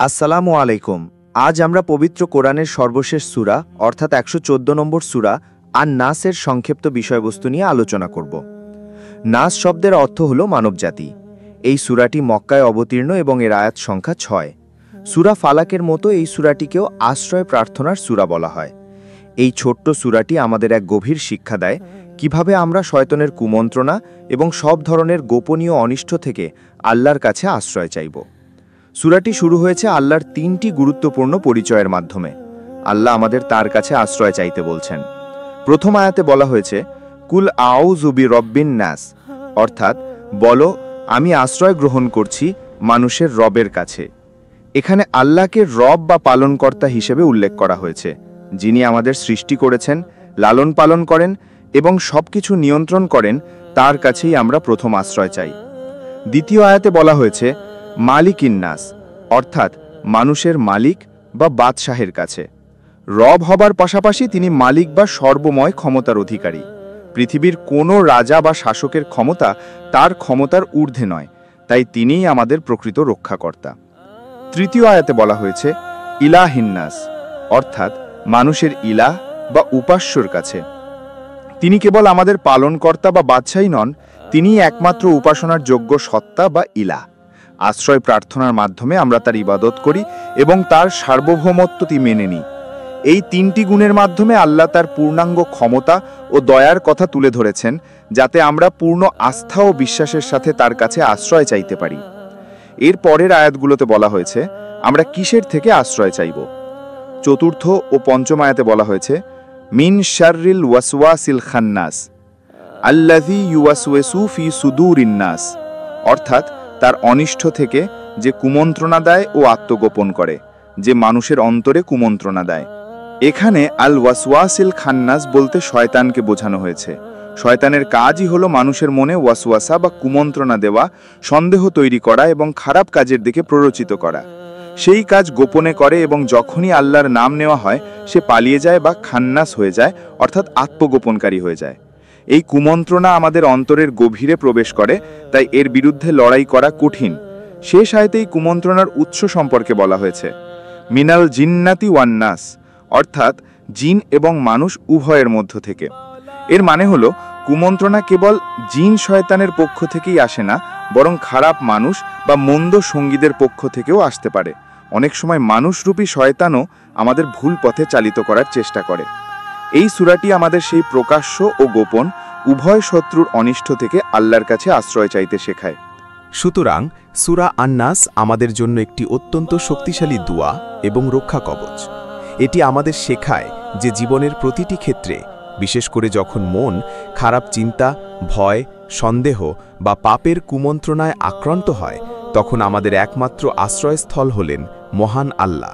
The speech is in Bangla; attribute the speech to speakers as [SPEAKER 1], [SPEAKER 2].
[SPEAKER 1] আসসালামু আলাইকুম। আজ আমরা পবিত্র কোরআনের সর্বশেষ সূরা অর্থাৎ 114 নম্বর সূরা আন-নাসের সংক্ষিপ্ত বিষয়বস্তু নিয়ে আলোচনা করব। নাস শব্দের অর্থ হল মানবজাতি। এই সূরাটি মক্কায় অবতীর্ণ এবং এর আয়াত সংখ্যা 6। সূরা ফালাকের মতো এই সূরাটিকেও আশ্রয় প্রার্থনার সূরা বলা হয়। এই ছোট্ট সূরাটি আমাদের এক গভীর শিক্ষা দেয় কিভাবে আমরা শয়তানের কুমন্ত্রণা এবং সব ধরনের গোপনীয় অনিষ্ট থেকে আল্লাহর কাছে আশ্রয় চাইব। সূরাটি শুরু হয়েছে আল্লাহর 3টি গুরুত্বপূর্ণ পরিচয়ের মাধ্যমে। আল্লাহ আমাদের তার কাছে আশ্রয় চাইতে বলছেন। প্রথম আয়াতে বলা হয়েছে কুল আউযু বিরব্বিন নাস, অর্থাৎ বলো আমি আশ্রয় গ্রহণ করছি মানুষের রবের কাছে। এখানে আল্লাহকে রব বা পালনকর্তা হিসেবে উল্লেখ করা হয়েছে, যিনি আমাদের সৃষ্টি করেছেন, লালন পালন করেন এবং সবকিছু নিয়ন্ত্রণ করেন। তার কাছেই আমরা প্রথম আশ্রয় চাই। দ্বিতীয় আয়াতে বলা হয়েছে মালিকিন নাস, অর্থাৎ মানুষের মালিক বা বাদশাহের কাছে। রব হবার পাশাপাশি তিনি মালিক বা সর্বময় ক্ষমতার অধিকারী। পৃথিবীর কোনো রাজা বা শাসকের ক্ষমতা তার ক্ষমতার ঊর্ধ্বে নয়, তাই তিনিই আমাদের প্রকৃত রক্ষাকর্তা। তৃতীয় আয়াতে বলা হয়েছে ইলাহিন নাস, অর্থাৎ মানুষের ইলাহ বা উপাস্যর কাছে। তিনি কেবল আমাদের পালনকর্তা বা বাদশাহই নন, তিনিই একমাত্র উপাসনার যোগ্য সত্তা বা ইলাহ। আশ্রয় প্রার্থনার মাধ্যমে আমরা তার ইবাদত করি এবং তার সার্বভৌমত্বটি মেনে নিই। এই 3টি গুণের মাধ্যমে আল্লাহ তার পূর্ণাঙ্গ ক্ষমতা ও দয়ার কথা তুলে ধরেছেন, যাতে আমরা পূর্ণ আস্থা ও বিশ্বাসের সাথে তার কাছে আশ্রয় চাইতে পারি। এর পরের আয়াতগুলোতে বলা হয়েছে আমরা কিসের থেকে আশ্রয় চাইব। চতুর্থ ও পঞ্চম আয়াতে বলা হয়েছে মিন শাররিল ওয়াসওয়াসিল খান্নাস আল্লাযী ইউওয়াসওয়িসু ফি সুদুরিন নাস, অর্থাৎ তার অনিষ্ট থেকে যে কুমন্ত্রণা দেয় ও আত্মগোপন করে, যে মানুষের অন্তরে কুমন্ত্রণা দেয়। এখানে আল ওয়াসওয়াসিল খান্নাস বলতে শয়তানকে বোঝানো হয়েছে। শয়তানের কাজই হলো মানুষের মনে ওয়াসওয়াসা বা কুমন্ত্রণা দেওয়া, সন্দেহ তৈরি করা এবং খারাপ কাজের দিকে প্ররোচিত করা। সেই কাজ গোপনে করে এবং যখনই আল্লাহর নাম নেওয়া হয় সে পালিয়ে যায় বা খান্নাস হয়ে যায়, অর্থাৎ আত্মগোপনকারী হয়ে যায়। এই কুমন্ত্রণা আমাদের অন্তরের গভীরে প্রবেশ করে, তাই এর বিরুদ্ধে লড়াই করা কঠিন। শেষ আয়াতেই কুমন্ত্রণার উৎস সম্পর্কে বলা হয়েছে মিনাল জিন্নাতি ওয়ান নাস, অর্থাৎ জিন এবং মানুষ উভয়ের মধ্য থেকে। এর মানে হলো কুমন্ত্রণা কেবল জিন শয়তানের পক্ষ থেকেই আসে না, বরং খারাপ মানুষ বা মন্দ সঙ্গীদের পক্ষ থেকেও আসতে পারে। অনেক সময় মানুষরূপী শয়তানও আমাদের ভুল পথে চালিত করার চেষ্টা করে। এই সূরাটি আমাদের সেই প্রকাশ্য ও গোপন উভয় শত্রুর অনিষ্ট থেকে আল্লাহর কাছে আশ্রয় চাইতে শেখায়।
[SPEAKER 2] সুতরাং সূরা আন-নাস আমাদের জন্য একটি অত্যন্ত শক্তিশালী দুআ এবং রক্ষা কবচ। এটি আমাদের শেখায় যে জীবনের প্রতিটি ক্ষেত্রে, বিশেষ করে যখন মন খারাপ চিন্তা, ভয়, সন্দেহ বা পাপের কুমন্ত্রণায় আক্রান্ত হয়, তখন আমাদের একমাত্র আশ্রয়স্থল হলেন মহান আল্লাহ।